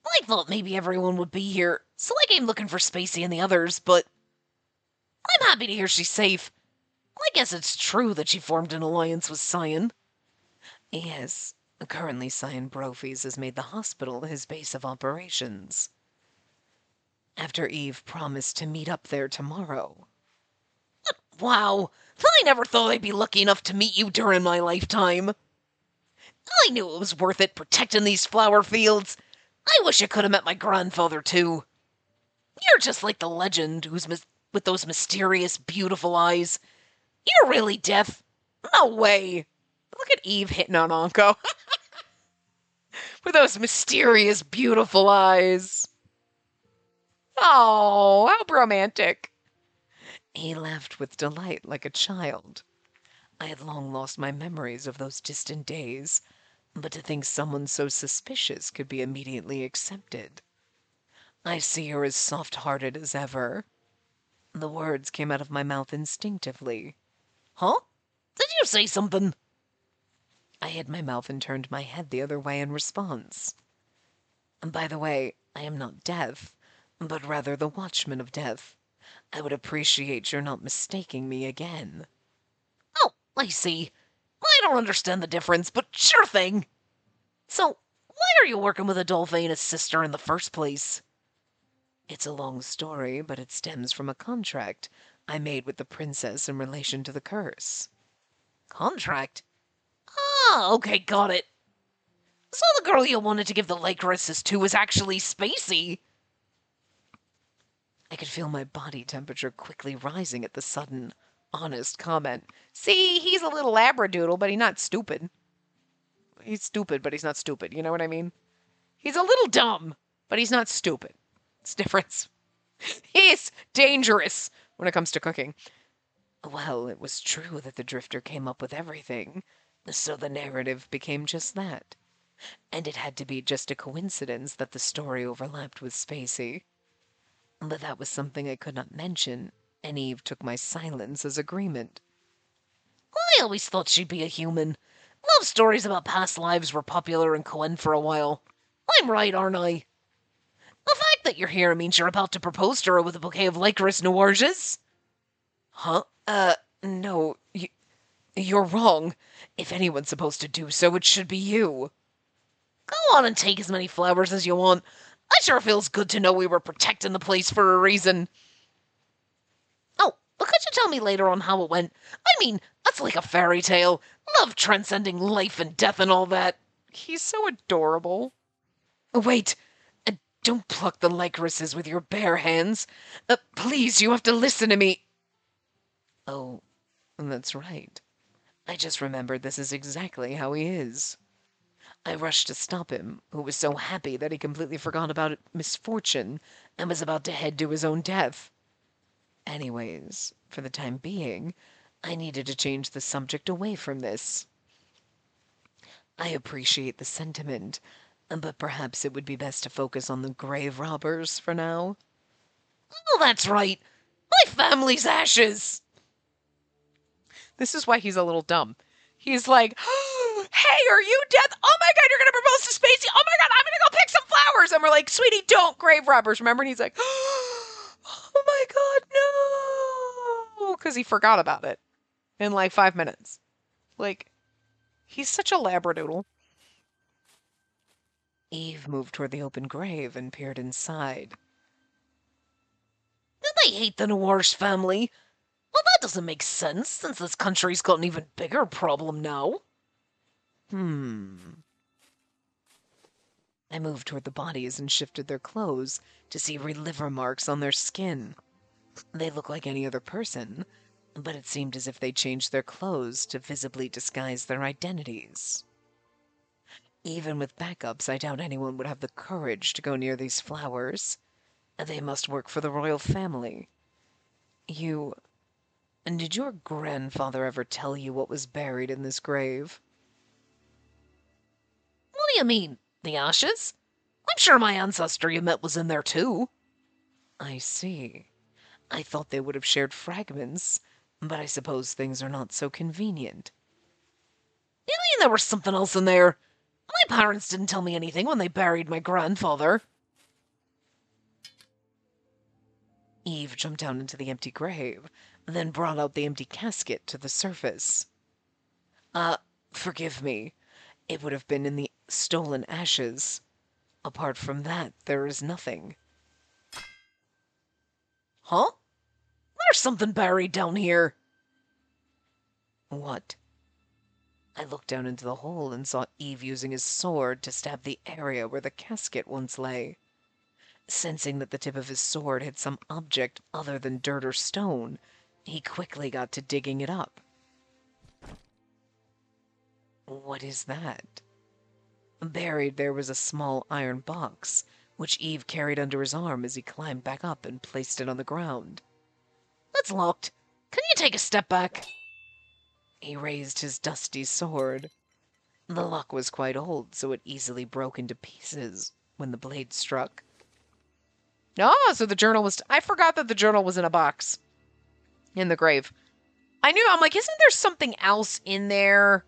I thought maybe everyone would be here, so I came looking for Spacey and the others, but... I'm happy to hear she's safe. I guess it's true that she formed an alliance with Cyan. Yes, currently Cyan Brophies has made the hospital his base of operations. After Eve promised to meet up there tomorrow. Wow, I never thought I'd be lucky enough to meet you during my lifetime. I knew it was worth it protecting these flower fields. I wish I could have met my grandfather too. You're just like the legend with those mysterious, beautiful eyes. You're really deaf. No way. Look at Eve hitting on Onko. With those mysterious, beautiful eyes. Oh, how romantic. He laughed with delight like a child. I had long lost my memories of those distant days, but to think someone so suspicious could be immediately accepted. I see you're as soft-hearted as ever. The words came out of my mouth instinctively. Huh? Did you say something? I hid my mouth and turned my head the other way in response. By the way, I am not deaf, but rather the watchman of death. I would appreciate your not mistaking me again. Oh, I see. I don't understand the difference, but sure thing. So, why are you working with Adolphe and his sister in the first place? It's a long story, but it stems from a contract I made with the princess in relation to the curse. Contract? Ah, okay, got it. So the girl you wanted to give the Lycorises to was actually Spacey. I could feel my body temperature quickly rising at the sudden, honest comment.
See, he's a little labradoodle, but he's not stupid. He's stupid, but he's not stupid. You know what I mean? He's a little dumb, but he's not stupid. It's difference. He's dangerous when it comes to cooking.
Well, it was true that the Drifter came up with everything, so the narrative became just that. And it had to be just a coincidence that the story overlapped with Spacey. But that was something I could not mention, and Eve took my silence as agreement. I always thought she'd be a human. Love stories about past lives were popular in Coen for a while. I'm right, aren't I? The fact that you're here means you're about to propose to her with a bouquet of Lycoris Noirges. Huh? No, you're wrong. If anyone's supposed to do so, it should be you. Go on and take as many flowers as you want. It sure feels good to know we were protecting the place for a reason. Oh, but could you tell me later on how it went? I mean, that's like a fairy tale. Love transcending life and death and all that.
He's so adorable.
Wait, don't pluck the Lycorises with your bare hands. Please, you have to listen to me. Oh, that's right. I just remembered this is exactly how he is. I rushed to stop him, who was so happy that he completely forgot about misfortune and was about to head to his own death. Anyways, for the time being, I needed to change the subject away from this. I appreciate the sentiment, but perhaps it would be best to focus on the grave robbers for now. Oh, that's right. My family's ashes.
This is why he's a little dumb. He's like, hey, are you dead? Oh my God, you're going to propose to Spacey. Oh my God, I'm going to go pick some flowers. And we're like, sweetie, don't, grave robbers. Remember? And he's like, oh my God, no. Because he forgot about it in like 5 minutes. Like, he's such a labradoodle.
Eve moved toward the open grave and peered inside. Did they hate the Noir's family? Well, that doesn't make sense, since this country's got an even bigger problem now. I moved toward the bodies and shifted their clothes to see liver marks on their skin. They looked like any other person, but it seemed as if they changed their clothes to visibly disguise their identities. Even with backups, I doubt anyone would have the courage to go near these flowers. They must work for the royal family. Did your grandfather ever tell you what was buried in this grave? What do you mean, the ashes? I'm sure my ancestor you met was in there too. I see. I thought they would have shared fragments, but I suppose things are not so convenient. You mean there was something else in there? My parents didn't tell me anything when they buried my grandfather. Eve jumped down into the empty grave, then brought out the empty casket to the surface. Forgive me. It would have been in the stolen ashes. Apart from that, there is nothing. Huh? There's something buried down here. What? I looked down into the hole and saw Eve using his sword to stab the area where the casket once lay. Sensing that the tip of his sword hit some object other than dirt or stone, he quickly got to digging it up. What is that? Buried there was a small iron box, which Eve carried under his arm as he climbed back up and placed it on the ground. It's locked. Can you take a step back? He raised his dusty sword. The lock was quite old, so it easily broke into pieces when the blade struck.
Oh, so the journal was... I forgot that the journal was in a box in the grave. I'm like, isn't there something else in there?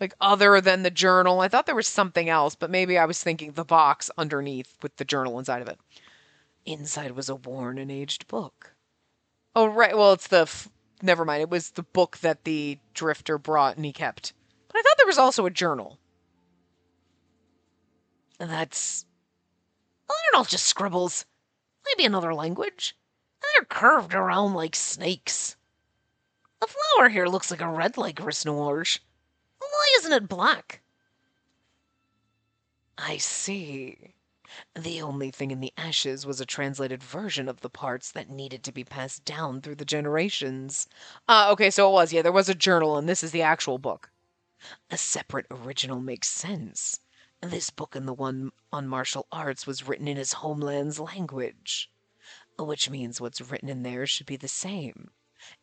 Like, other than the journal? I thought there was something else, but maybe I was thinking the box underneath with the journal inside of it.
Inside was a worn and aged book.
Oh, right. Well, it's the... Never mind. It was the book that the Drifter brought and he kept. But I thought there was also a journal.
They're not just scribbles. Maybe another language. They're curved around like snakes. The flower here looks like a red Lycoris noirish. Why isn't it black? I see. The only thing in the ashes was a translated version of the parts that needed to be passed down through the generations.
Okay, so it was, yeah, there was a journal, and this is the actual book.
A separate original makes sense. This book and the one on martial arts was written in his homeland's language, which means what's written in there should be the same.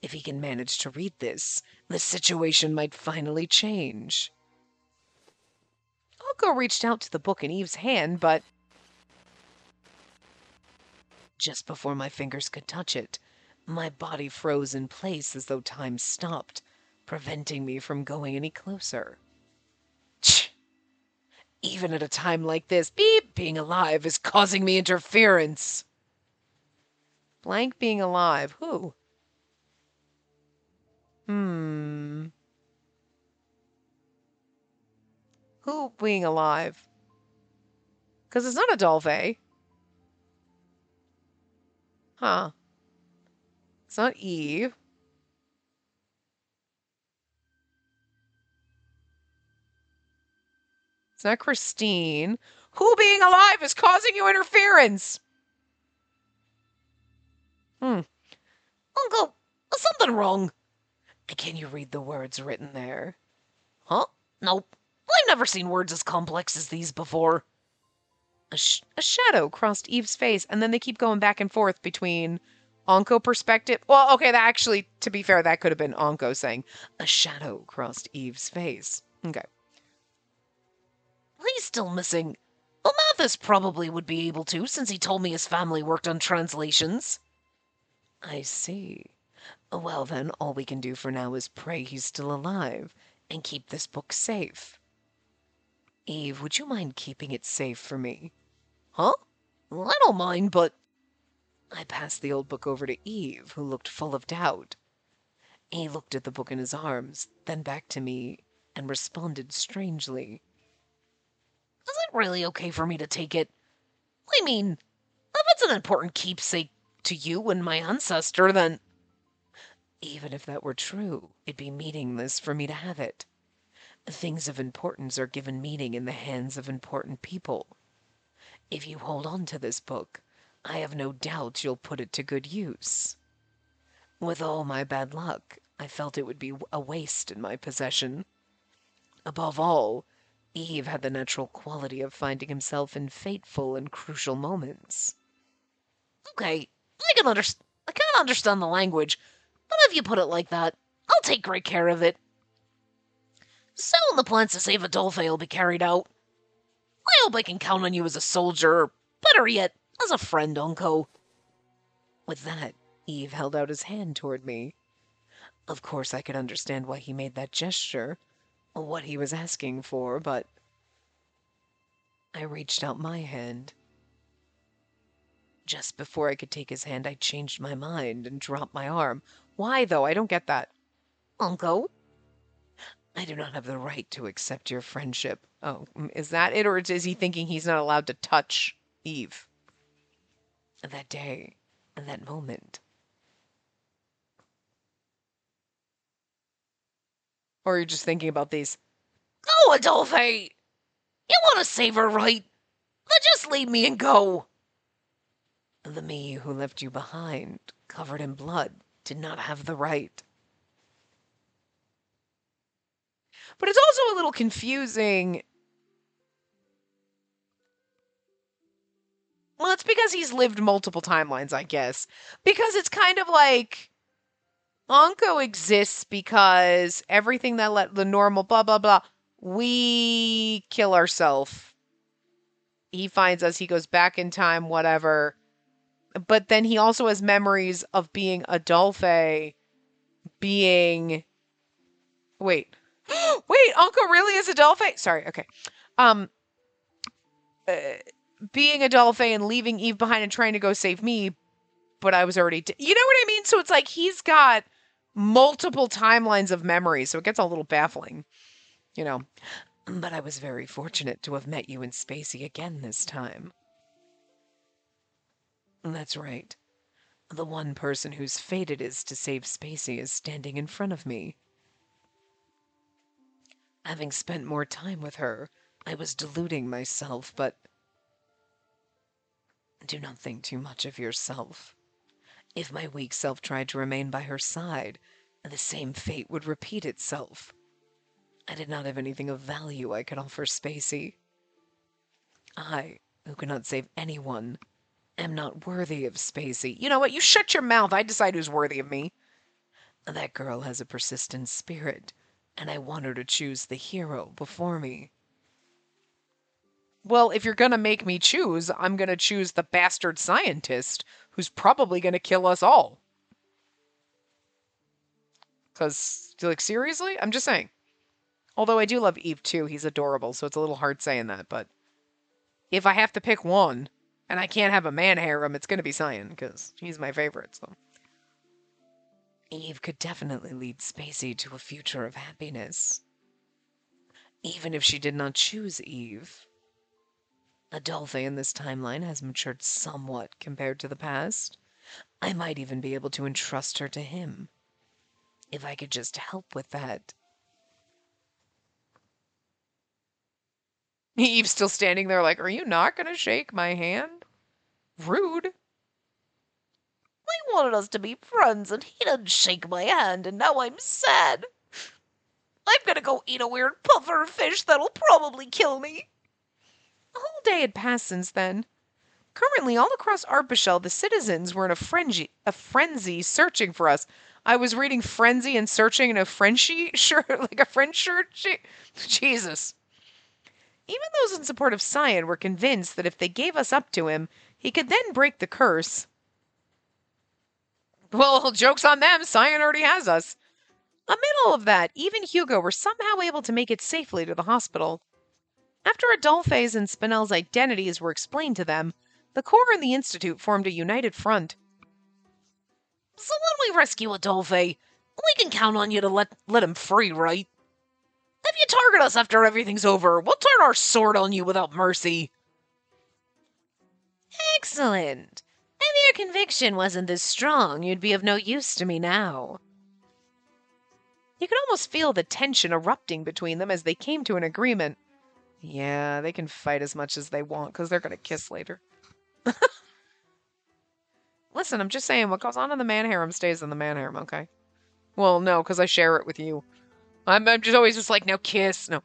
If he can manage to read this, the situation might finally change.
Uncle reached out to the book in Eve's hand, but
just before my fingers could touch it, my body froze in place as though time stopped, preventing me from going any closer.
Tch, even at a time like this, beep, being alive is causing me interference. Blank being alive. Who? Who being alive? Because it's not a Dolphin. Huh. It's not Eve. It's not Christine. Who being alive is causing you interference?
Uncle, is something wrong? Can you read the words written there? Huh? Nope. I've never seen words as complex as these before.
A shadow crossed Eve's face, and then they keep going back and forth between Onko perspective. Well, okay, that actually, to be fair, that could have been Onko saying, a shadow crossed Eve's face. Okay.
He's still missing. Well, Mathis probably would be able to, since he told me his family worked on translations.
I see. Well, then, all we can do for now is pray he's still alive and keep this book safe. Eve, would you mind keeping it safe for me?
Huh? Well, I don't mind, but...
I passed the old book over to Eve, who looked full of doubt. He looked at the book in his arms, then back to me, and responded strangely.
Is it really okay for me to take it? I mean, if it's an important keepsake to you and my ancestor, then...
Even if that were true, it'd be meaningless for me to have it. Things of importance are given meaning in the hands of important people. If you hold on to this book, I have no doubt you'll put it to good use. With all my bad luck, I felt it would be a waste in my possession. Above all, Eve had the natural quality of finding himself in fateful and crucial moments.
Okay, I can't understand the language, but if you put it like that, I'll take great care of it. Soon the plans to save Adolphe will be carried out. I hope I can count on you as a soldier, or better yet, as a friend, Unco.
With that, Eve held out his hand toward me. Of course, I could understand why he made that gesture, what he was asking for, but I reached out my hand. Just before I could take his hand, I changed my mind and dropped my arm. Why, though? I don't get that.
Unco?
I do not have the right to accept your friendship. Oh, is that it, or is he thinking he's not allowed to touch Eve? That day, that moment. Or are you just thinking about these?
Go, Adolphe! You want to save her, right? Then just leave me and go.
The me who left you behind, covered in blood, did not have the right. But it's also a little confusing. Well, it's because he's lived multiple timelines, I guess. Because it's kind of like Onko exists because everything that the normal blah blah blah, we kill ourselves. He finds us, he goes back in time, whatever. But then he also has memories of being Adolphe, being... Wait. Wait, Onko really is Adolphe? Sorry, okay. Uh, being Adolphe and leaving Eve behind and trying to go save me, but I was already... You know what I mean? So it's like he's got multiple timelines of memories, so it gets a little baffling, you know. But I was very fortunate to have met you in Spacey again this time. That's right. The one person whose fate it is to save Spacey is standing in front of me. Having spent more time with her, I was deluding myself, but do not think too much of yourself. If my weak self tried to remain by her side, the same fate would repeat itself. I did not have anything of value I could offer Spacey. I, who cannot save anyone, am not worthy of Spacey. You know what? You shut your mouth. I decide who's worthy of me. That girl has a persistent spirit, and I want her to choose the hero before me. Well, if you're gonna make me choose, I'm gonna choose the bastard scientist who's probably gonna kill us all. Because, like, seriously? I'm just saying. Although I do love Eve too. He's adorable, so it's a little hard saying that. But if I have to pick one, and I can't have a man harem, it's gonna be Cyan, because he's my favorite, so. Eve could definitely lead Spacey to a future of happiness. Even if she did not choose Eve. Adolphe in this timeline has matured somewhat compared to the past. I might even be able to entrust her to him. If I could just help with that. Eve's still standing there like, are you not going to shake my hand? Rude.
I wanted us to be friends, and he didn't shake my hand, and now I'm sad. I'm gonna go eat a weird puffer fish that'll probably kill me.
A whole day had passed since then. Currently, all across Arpachel, the citizens were in a frenzy searching for us. I was reading frenzy and searching in a Frenchy shirt, like a French shirt. Jesus. Even those in support of Cyan were convinced that if they gave us up to him, he could then break the curse. Well, joke's on them. Cyan already has us. Amid all of that, Eve and Hugo were somehow able to make it safely to the hospital. After Adolphe's and Spinel's identities were explained to them, the Corps and the Institute formed a united front.
So when we rescue Adolphe, we can count on you to let him free, right? If you target us after everything's over, we'll turn our sword on you without mercy.
Excellent. If your conviction wasn't this strong, you'd be of no use to me now.
You could almost feel the tension erupting between them as they came to an agreement. Yeah, they can fight as much as they want because they're going to kiss later. Listen, I'm just saying what goes on in the man harem stays in the man harem, okay? Well, no, because I share it with you. I'm just always just like, now kiss. No.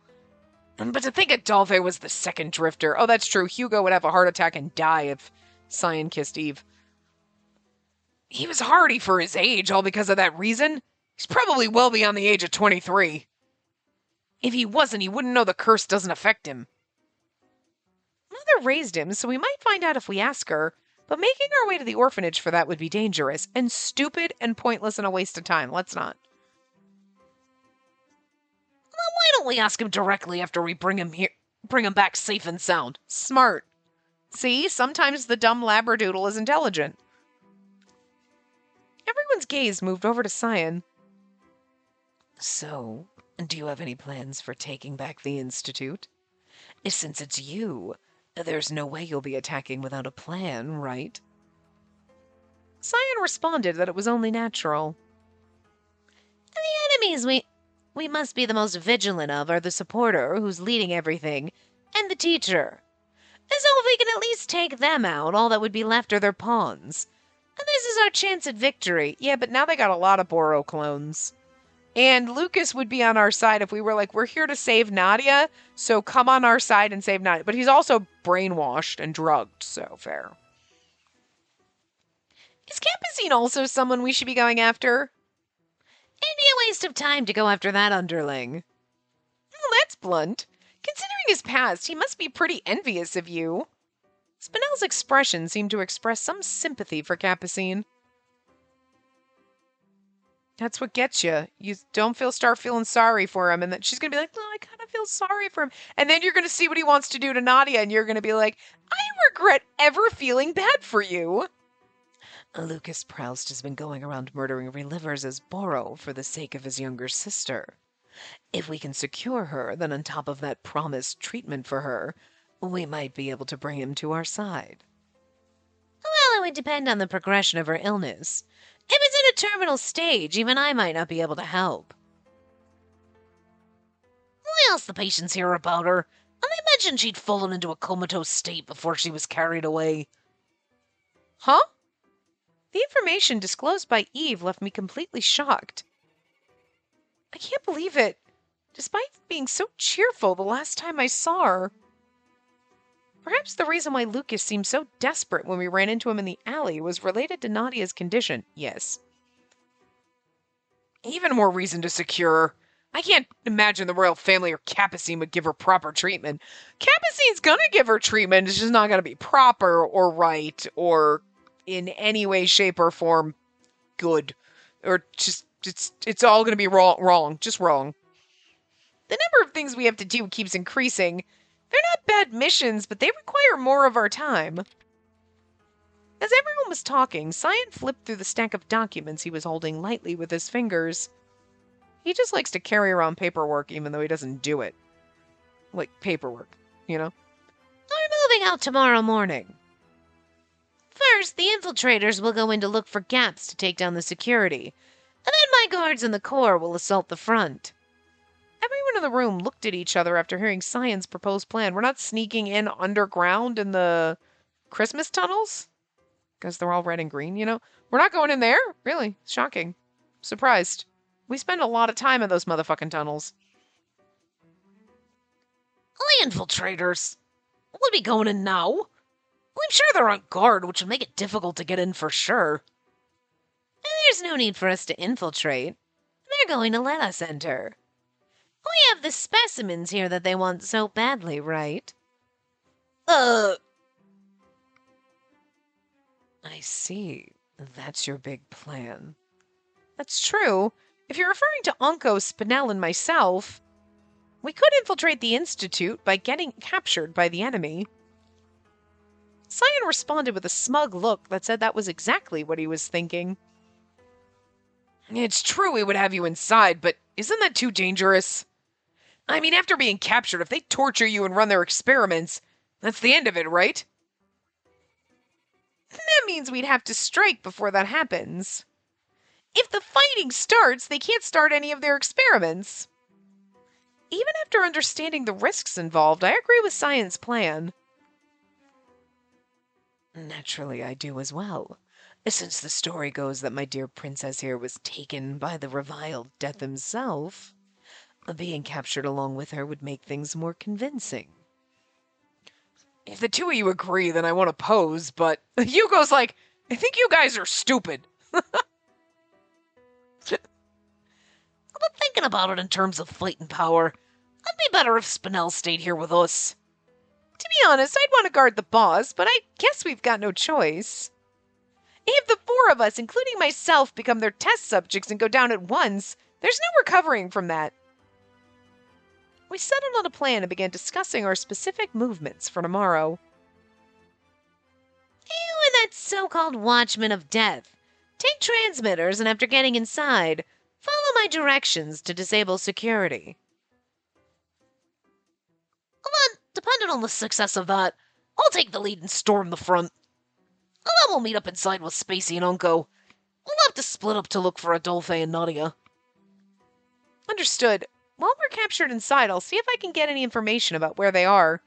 But to think Adolphe was the second drifter. Oh, that's true. Hugo would have a heart attack and die if Cyan kissed Eve. He was hardy for his age, all because of that reason. He's probably well beyond the age of 23. If he wasn't, he wouldn't know the curse doesn't affect him. Mother raised him, so we might find out if we ask her, but making our way to the orphanage for that would be dangerous, and stupid and pointless and a waste of time. Let's not.
Well, why don't we ask him directly after we bring him back safe and sound?
Smart. See, sometimes the dumb labradoodle is intelligent. Everyone's gaze moved over to Cyan. So, do you have any plans for taking back the Institute? Since it's you, there's no way you'll be attacking without a plan, right? Cyan responded that it was only natural.
The enemies we must be the most vigilant of are the supporter, who's leading everything, and the teacher. So if we can at least take them out, all that would be left are their pawns. And this is our chance at victory.
Yeah, but now they got a lot of Boro clones. And Lucas would be on our side if we were like, we're here to save Nadia, so come on our side and save Nadia. But he's also brainwashed and drugged, so fair. Is Campesine also someone we should be going after?
It'd be a waste of time to go after that underling.
Well, that's blunt. Considering his past, he must be pretty envious of you. Spinel's expression seemed to express some sympathy for Campesine. That's what gets you. You don't start feeling sorry for him, and then she's gonna be like, "No, I kind of feel sorry for him." And then you're gonna see what he wants to do to Nadia, and you're gonna be like, "I regret ever feeling bad for you." Lucas Proust has been going around murdering relivers as Boro for the sake of his younger sister. If we can secure her, then on top of that promised treatment for her, we might be able to bring him to our side.
Well, it would depend on the progression of her illness. If it's in a terminal stage, even I might not be able to help. I asked the patients here about her, and they mentioned she'd fallen into a comatose state before she was carried away.
Huh? The information disclosed by Eve left me completely shocked. I can't believe it. Despite being so cheerful the last time I saw her. Perhaps the reason why Lucas seemed so desperate when we ran into him in the alley was related to Nadia's condition. Yes. Even more reason to secure her. I can't imagine the royal family or Capucine would give her proper treatment. Capucine's gonna give her treatment, it's just not gonna be proper or right or in any way, shape, or form good. Or just, it's all gonna be wrong, just wrong. The number of things we have to do keeps increasing. They're not bad missions, but they require more of our time. As everyone was talking, Cyan flipped through the stack of documents he was holding lightly with his fingers. He just likes to carry around paperwork even though he doesn't do it. Like paperwork, you know?
I'm moving out tomorrow morning. First, the infiltrators will go in to look for gaps to take down the security, and then my guards in the Corps will assault the front.
Everyone in the room looked at each other after hearing Cyan's proposed plan. We're not sneaking in underground in the Christmas tunnels? Because they're all red and green, you know? We're not going in there? Really? Shocking. Surprised. We spend a lot of time in those motherfucking tunnels.
The infiltrators will be going in now. I'm sure they're on guard, which would make it difficult to get in for sure. There's no need for us to infiltrate. They're going to let us enter. We have the specimens here that they want so badly, right?
I see. That's your big plan. That's true. If you're referring to Unco, Spinel, and myself, we could infiltrate the Institute by getting captured by the enemy. Cyan responded with a smug look that said that was exactly what he was thinking. It's true we would have you inside, but isn't that too dangerous? I mean, after being captured, if they torture you and run their experiments, that's the end of it, right? That means we'd have to strike before that happens. If the fighting starts, they can't start any of their experiments. Even after understanding the risks involved, I agree with Cyan's plan. Naturally, I do as well. Since the story goes that my dear princess here was taken by the reviled Death himself, being captured along with her would make things more convincing. If the two of you agree, then I won't oppose, but Hugo's like, I think you guys are stupid.
But thinking about it in terms of fighting power, it'd be better if Spinel stayed here with us.
To be honest, I'd want to guard the boss, but I guess we've got no choice. If the four of us, including myself, become their test subjects and go down at once, there's no recovering from that. We settled on a plan and began discussing our specific movements for tomorrow.
You and that so-called Watchman of Death. Take transmitters, and after getting inside, follow my directions to disable security. Then, depending on the success of that, I'll take the lead and storm the front. And then we'll meet up inside with Spacey and Unco. We'll have to split up to look for Adolphe and Nadia.
Understood. While we're captured inside, I'll see if I can get any information about where they are.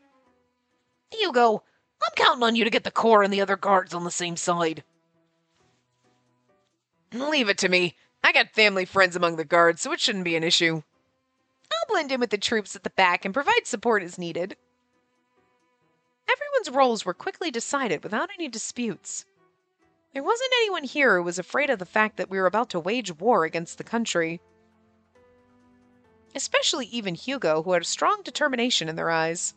Hugo, I'm counting on you to get the Corps and the other guards on the same side.
Leave it to me. I got family friends among the guards, so it shouldn't be an issue. I'll blend in with the troops at the back and provide support as needed. Everyone's roles were quickly decided without any disputes. There wasn't anyone here who was afraid of the fact that we were about to wage war against the country. Especially even Hugo, who had a strong determination in their eyes.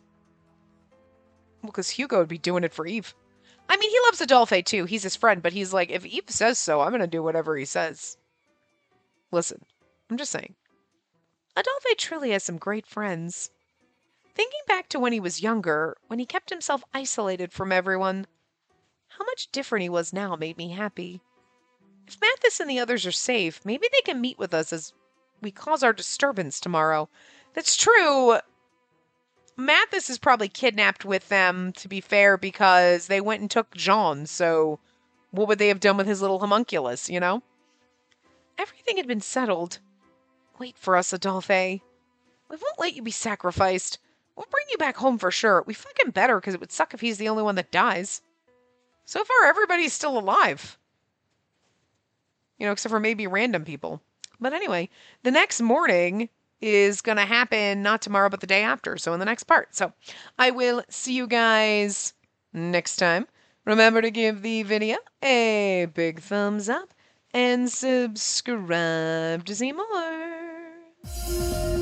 Well, because Hugo would be doing it for Eve. I mean, he loves Adolphe too. He's his friend, but he's like, if Eve says so, I'm going to do whatever he says. Listen, I'm just saying. Adolphe truly has some great friends. Thinking back to when he was younger, when he kept himself isolated from everyone, how much different he was now made me happy. If Mathis and the others are safe, maybe they can meet with us as we cause our disturbance tomorrow. That's true. Mathis is probably kidnapped with them, to be fair, because they went and took Jean, so what would they have done with his little homunculus, you know? Everything had been settled. Wait for us, Adolphe. We won't let you be sacrificed. We'll bring you back home for sure. We fucking better, because it would suck if he's the only one that dies. So far, everybody's still alive. You know, except for maybe random people. But anyway, the next morning is going to happen not tomorrow, but the day after. So in the next part. So I will see you guys next time. Remember to give the video a big thumbs up and subscribe to see more.